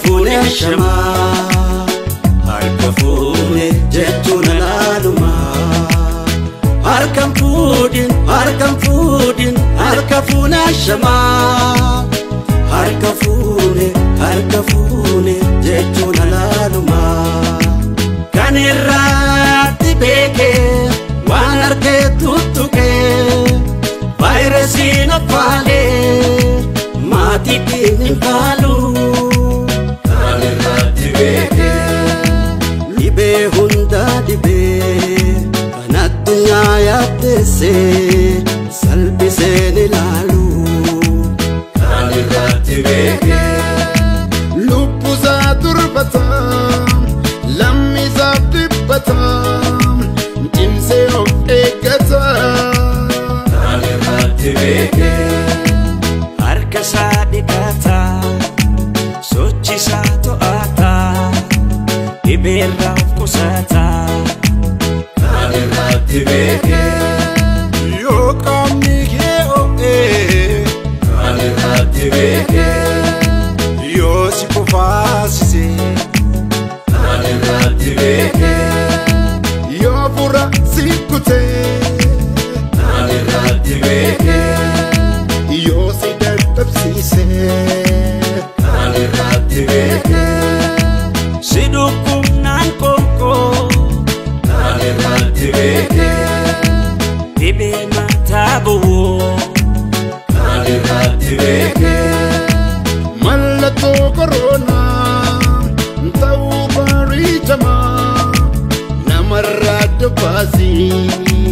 fuune shama harka fuune jechuun alaaluma harka fuudhin harka fuune shama harka fuune jechuun alaaluma kan irratti beeke waan argee tuttuqe vaayirasiin affaale maatii keenya faalu kan irratti beeke dhibee hunda dhibee kan addunyaa yaaddeesse salphiseen ilaalu kan irratti beeke lubbusaa durbataa lammisaaf dibbataa cimsee of eeggataa kan irratti beeke harkasaa dhiqataa sochisaa to'ataa dhibeerraa of qusataa kan irratti beeke yoo qaamni kee o'ee kan irratti beeke yoo si kufaasisee kan irratti beeke yoo fura si kutee kan irratti beeke yoo si dadhabsiisee kan irratti beeke si dhukkubnaan konkoo kan irratti beeke dhibee mataa bu'uu kan irratti beeke mallattoo koronaa ta'uu bariitamaa namarraa dabbaasii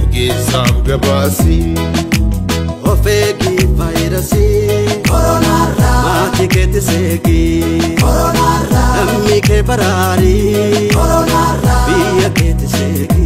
ogeessaaf gabaasii of eegi vaayirasii koronaarraa maatii keetti seegii koronaarraa lammii kee baraarii koronaarraa biyya keetti seegii